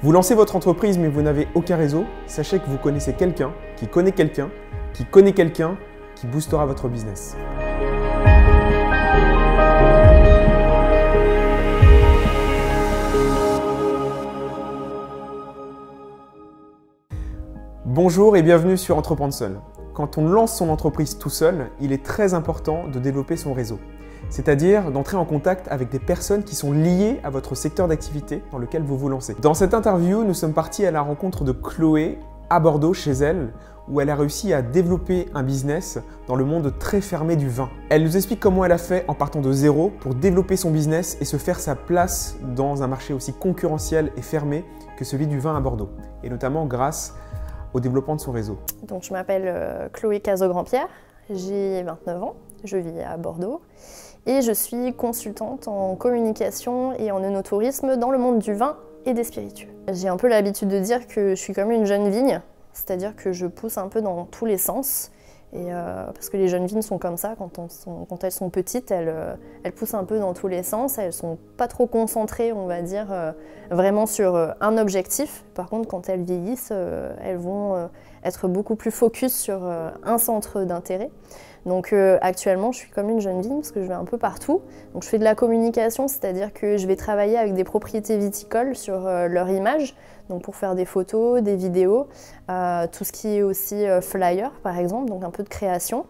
Vous lancez votre entreprise mais vous n'avez aucun réseau, sachez que vous connaissez quelqu'un qui connaît quelqu'un qui connaît quelqu'un qui boostera votre business. Bonjour et bienvenue sur Entreprendre Seul. Quand on lance son entreprise tout seul, il est très important de développer son réseau. C'est-à-dire d'entrer en contact avec des personnes qui sont liées à votre secteur d'activité dans lequel vous vous lancez. Dans cette interview, nous sommes partis à la rencontre de Chloé à Bordeaux chez elle, où elle a réussi à développer un business dans le monde très fermé du vin. Elle nous explique comment elle a fait en partant de zéro pour développer son business et se faire sa place dans un marché aussi concurrentiel et fermé que celui du vin à Bordeaux, et notamment grâce au développement de son réseau. Donc, je m'appelle Chloé Cazot-Grandpierre, j'ai 29 ans, je vis à Bordeaux et je suis consultante en communication et en œnotourisme dans le monde du vin et des spiritueux. J'ai un peu l'habitude de dire que je suis comme une jeune vigne, c'est-à-dire que je pousse un peu dans tous les sens. Et parce que les jeunes vignes sont comme ça, quand elles sont petites, elles poussent un peu dans tous les sens, elles sont pas trop concentrées, on va dire, vraiment sur un objectif. Par contre, quand elles vieillissent, elles vont être beaucoup plus focus sur un centre d'intérêt. Donc actuellement, je suis comme une jeune vigne parce que je vais un peu partout. Donc je fais de la communication, c'est-à-dire que je vais travailler avec des propriétés viticoles sur leur image, donc pour faire des photos, des vidéos, tout ce qui est aussi flyer par exemple, donc un peu de création.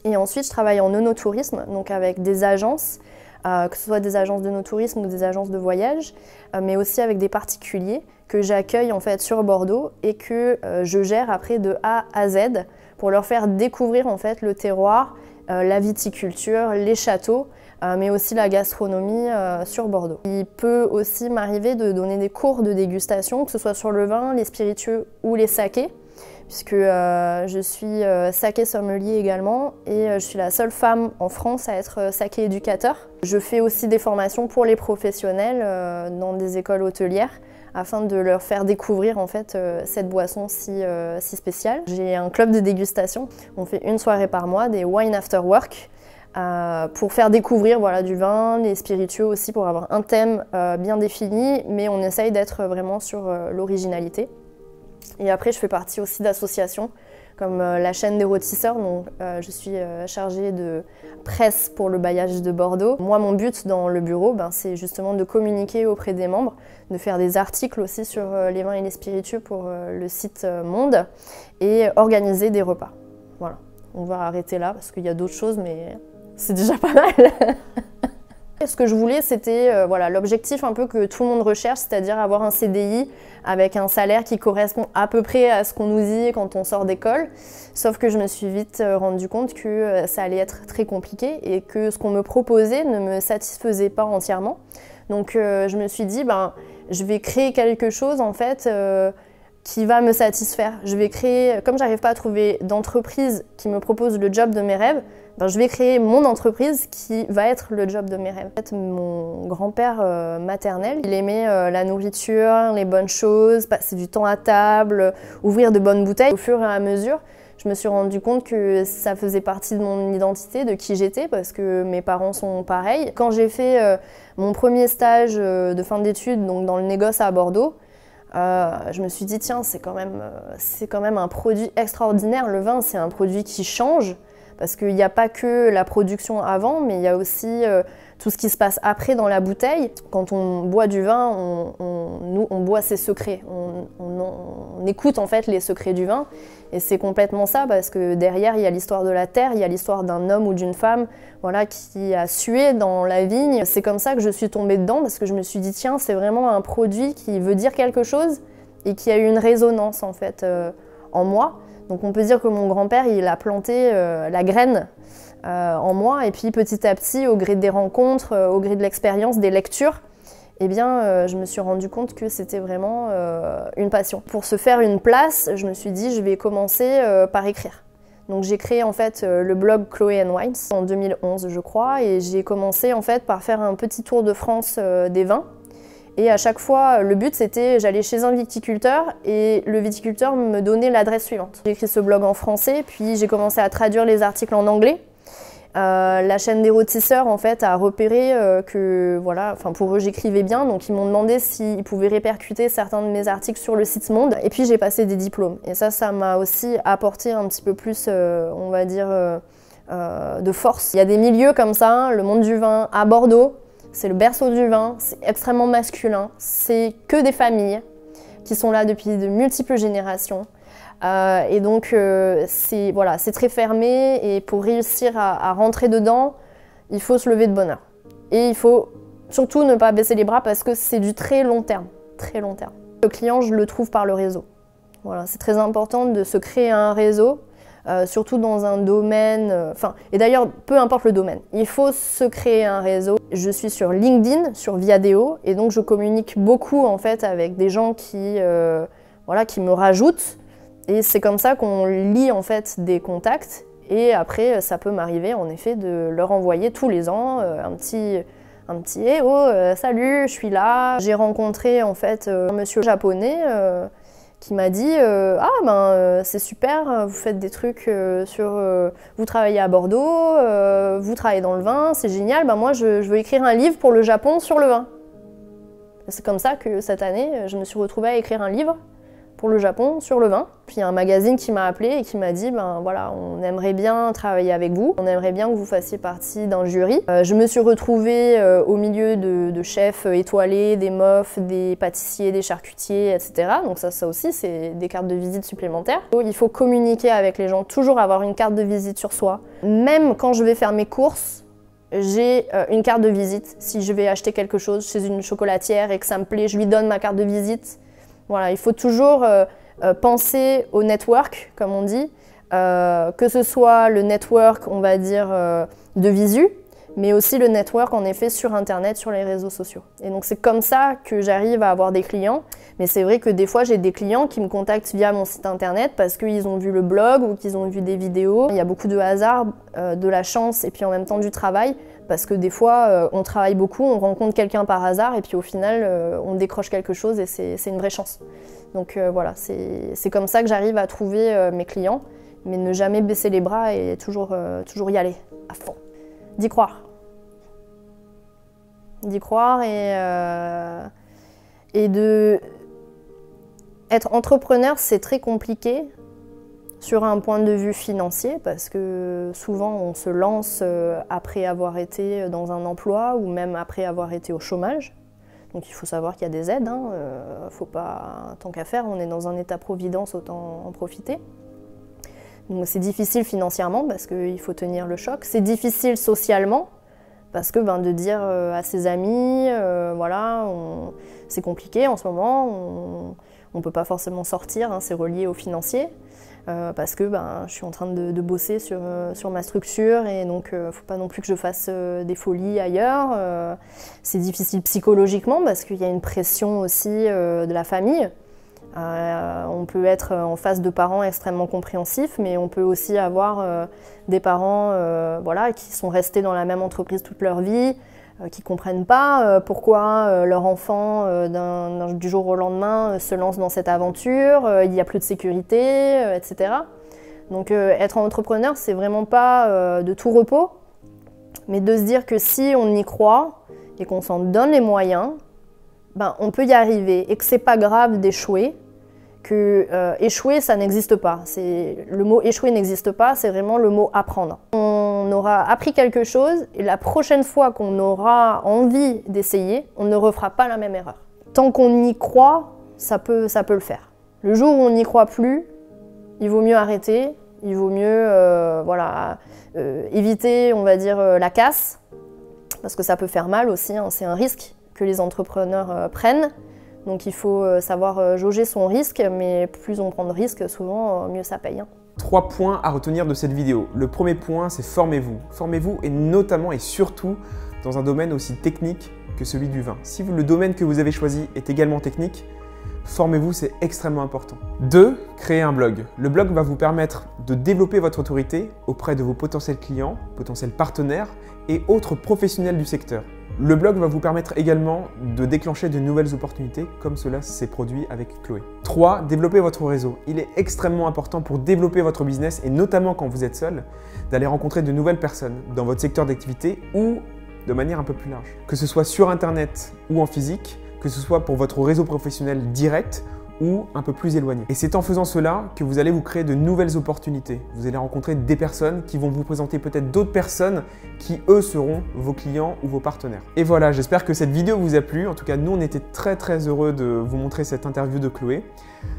Et ensuite, je travaille en œnotourisme, donc avec des agences, que ce soit des agences d'œnotourisme ou des agences de voyage, mais aussi avec des particuliers que j'accueille en fait sur Bordeaux et que je gère après de A à Z pour leur faire découvrir en fait le terroir, la viticulture, les châteaux, mais aussi la gastronomie sur Bordeaux. Il peut aussi m'arriver de donner des cours de dégustation, que ce soit sur le vin, les spiritueux ou les sakés, puisque je suis saké sommelier également et je suis la seule femme en France à être saké éducateur. Je fais aussi des formations pour les professionnels dans des écoles hôtelières afin de leur faire découvrir en fait cette boisson si spéciale. J'ai un club de dégustation, on fait une soirée par mois, des wine after work, pour faire découvrir voilà, du vin, les spiritueux aussi, pour avoir un thème bien défini, mais on essaye d'être vraiment sur l'originalité. Et après, je fais partie aussi d'associations comme la chaîne des rôtisseurs, donc je suis chargée de presse pour le bailliage de Bordeaux. Moi, mon but dans le bureau, c'est justement de communiquer auprès des membres, de faire des articles aussi sur les vins et les spiritueux pour le site Monde et organiser des repas. Voilà, on va arrêter là parce qu'il y a d'autres choses, mais c'est déjà pas mal. Ce que je voulais, c'était voilà, l'objectif un peu que tout le monde recherche, c'est-à-dire avoir un CDI avec un salaire qui correspond à peu près à ce qu'on nous dit quand on sort d'école. Sauf que je me suis vite rendu compte que ça allait être très compliqué et que ce qu'on me proposait ne me satisfaisait pas entièrement. Donc je me suis dit, je vais créer quelque chose en fait qui va me satisfaire. Je vais créer, comme j'arrive pas à trouver d'entreprise qui me propose le job de mes rêves, je vais créer mon entreprise qui va être le job de mes rêves. En fait, mon grand-père maternel, il aimait la nourriture, les bonnes choses, passer du temps à table, ouvrir de bonnes bouteilles. Au fur et à mesure, je me suis rendu compte que ça faisait partie de mon identité, de qui j'étais, parce que mes parents sont pareils. Quand j'ai fait mon premier stage de fin d'études, donc dans le négoce à Bordeaux, je me suis dit, tiens, c'est quand même un produit extraordinaire. Le vin, c'est un produit qui change. Parce qu'il n'y a pas que la production avant, mais il y a aussi tout ce qui se passe après dans la bouteille. Quand on boit du vin, on boit ses secrets. On écoute en fait les secrets du vin. Et c'est complètement ça, parce que derrière, il y a l'histoire de la terre, il y a l'histoire d'un homme ou d'une femme voilà, qui a sué dans la vigne. C'est comme ça que je suis tombée dedans, parce que je me suis dit, tiens, c'est vraiment un produit qui veut dire quelque chose et qui a eu une résonance en fait en moi. Donc on peut dire que mon grand-père, il a planté la graine en moi et puis petit à petit, au gré des rencontres, au gré de l'expérience, des lectures, eh bien, je me suis rendu compte que c'était vraiment une passion. Pour se faire une place, je me suis dit, je vais commencer par écrire. Donc j'ai créé en fait le blog Chloé & Wines en 2011, je crois, et j'ai commencé en fait par faire un petit tour de France des vins. Et à chaque fois, le but c'était, j'allais chez un viticulteur et le viticulteur me donnait l'adresse suivante. J'ai écrit ce blog en français, puis j'ai commencé à traduire les articles en anglais. La chaîne des rôtisseurs en fait a repéré que voilà, enfin pour eux j'écrivais bien, donc ils m'ont demandé s'ils pouvaient répercuter certains de mes articles sur le site Monde. Et puis j'ai passé des diplômes et ça m'a aussi apporté un petit peu plus, on va dire, de force. Il y a des milieux comme ça, le monde du vin à Bordeaux, c'est le berceau du vin, c'est extrêmement masculin, c'est que des familles qui sont là depuis de multiples générations. Et donc c'est voilà, très fermé et pour réussir à rentrer dedans, il faut se lever de bonne heure. Et il faut surtout ne pas baisser les bras parce que c'est du très long terme, très long terme. Le client, je le trouve par le réseau. Voilà, c'est très important de se créer un réseau, surtout dans un domaine, et d'ailleurs peu importe le domaine, il faut se créer un réseau. Je suis sur LinkedIn, sur Viadeo, et donc je communique beaucoup en fait avec des gens qui me rajoutent. Et c'est comme ça qu'on lie en fait des contacts et après ça peut m'arriver en effet de leur envoyer tous les ans un petit hey, oh salut, je suis là. J'ai rencontré en fait un monsieur japonais qui m'a dit c'est super, vous faites des trucs vous travaillez à Bordeaux, vous travaillez dans le vin, c'est génial, moi je veux écrire un livre pour le Japon sur le vin. C'est comme ça que cette année je me suis retrouvée à écrire un livre pour le Japon sur le vin. Puis il y a un magazine qui m'a appelé et qui m'a dit voilà, on aimerait bien travailler avec vous, on aimerait bien que vous fassiez partie d'un jury. Je me suis retrouvée au milieu de chefs étoilés, des mofs, des pâtissiers, des charcutiers, etc. Donc ça aussi, c'est des cartes de visite supplémentaires. Il faut communiquer avec les gens, toujours avoir une carte de visite sur soi. Même quand je vais faire mes courses, j'ai une carte de visite. Si je vais acheter quelque chose chez une chocolatière et que ça me plaît, je lui donne ma carte de visite. Voilà, il faut toujours penser au network, comme on dit, que ce soit le network, on va dire, de visu, mais aussi le network, en effet, sur Internet, sur les réseaux sociaux. Et donc, c'est comme ça que j'arrive à avoir des clients. Mais c'est vrai que des fois, j'ai des clients qui me contactent via mon site Internet parce qu'ils ont vu le blog ou qu'ils ont vu des vidéos. Il y a beaucoup de hasard, de la chance et puis en même temps du travail. Parce que des fois, on travaille beaucoup, on rencontre quelqu'un par hasard et puis au final, on décroche quelque chose et c'est une vraie chance. Donc voilà, c'est comme ça que j'arrive à trouver mes clients, mais ne jamais baisser les bras et toujours y aller, à fond. D'y croire. D'y croire et de... Être entrepreneur, c'est très compliqué. Sur un point de vue financier, parce que souvent on se lance après avoir été dans un emploi ou même après avoir été au chômage. Donc il faut savoir qu'il y a des aides, faut pas, tant qu'à faire, on est dans un état-providence, autant en profiter. Donc c'est difficile financièrement parce qu'il faut tenir le choc. C'est difficile socialement parce que de dire à ses amis, voilà, c'est compliqué en ce moment, on peut pas forcément sortir, c'est relié au financier. Parce que je suis en train de bosser sur ma structure et donc faut pas non plus que je fasse des folies ailleurs. C'est difficile psychologiquement parce qu'il y a une pression aussi de la famille. On peut être en face de parents extrêmement compréhensifs, mais on peut aussi avoir des parents voilà, qui sont restés dans la même entreprise toute leur vie, qui ne comprennent pas pourquoi leur enfant, du jour au lendemain, se lance dans cette aventure, il n'y a plus de sécurité, etc. Donc être entrepreneur, c'est vraiment pas de tout repos, mais de se dire que si on y croit et qu'on s'en donne les moyens, on peut y arriver et que c'est pas grave d'échouer, que échouer, ça n'existe pas. Le mot échouer n'existe pas, c'est vraiment le mot apprendre. On aura appris quelque chose et la prochaine fois qu'on aura envie d'essayer, on ne refera pas la même erreur. Tant qu'on y croit, ça peut le faire. Le jour où on n'y croit plus, il vaut mieux arrêter, il vaut mieux éviter, on va dire, la casse, parce que ça peut faire mal aussi, c'est un risque que les entrepreneurs prennent. Donc il faut savoir jauger son risque, mais plus on prend de risques, souvent mieux ça paye. 3 points à retenir de cette vidéo. Le premier point, c'est formez-vous. Formez-vous et notamment et surtout dans un domaine aussi technique que celui du vin. Si le domaine que vous avez choisi est également technique, formez-vous, c'est extrêmement important. 2. Créez un blog. Le blog va vous permettre de développer votre autorité auprès de vos potentiels clients, potentiels partenaires et autres professionnels du secteur. Le blog va vous permettre également de déclencher de nouvelles opportunités comme cela s'est produit avec Chloé. 3. Développer votre réseau. Il est extrêmement important pour développer votre business et notamment quand vous êtes seul, d'aller rencontrer de nouvelles personnes dans votre secteur d'activité ou de manière un peu plus large. Que ce soit sur internet ou en physique, que ce soit pour votre réseau professionnel direct ou un peu plus éloigné. Et c'est en faisant cela que vous allez vous créer de nouvelles opportunités. Vous allez rencontrer des personnes qui vont vous présenter peut-être d'autres personnes qui, eux, seront vos clients ou vos partenaires. Et voilà, j'espère que cette vidéo vous a plu. En tout cas, nous, on était très heureux de vous montrer cette interview de Chloé.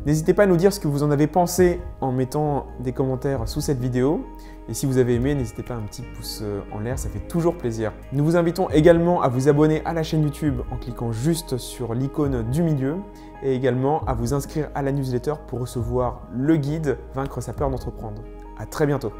N'hésitez pas à nous dire ce que vous en avez pensé en mettant des commentaires sous cette vidéo. Et si vous avez aimé, n'hésitez pas à un petit pouce en l'air, ça fait toujours plaisir. Nous vous invitons également à vous abonner à la chaîne YouTube en cliquant juste sur l'icône du milieu et également à vous inscrire à la newsletter pour recevoir le guide Vaincre sa peur d'entreprendre. À très bientôt.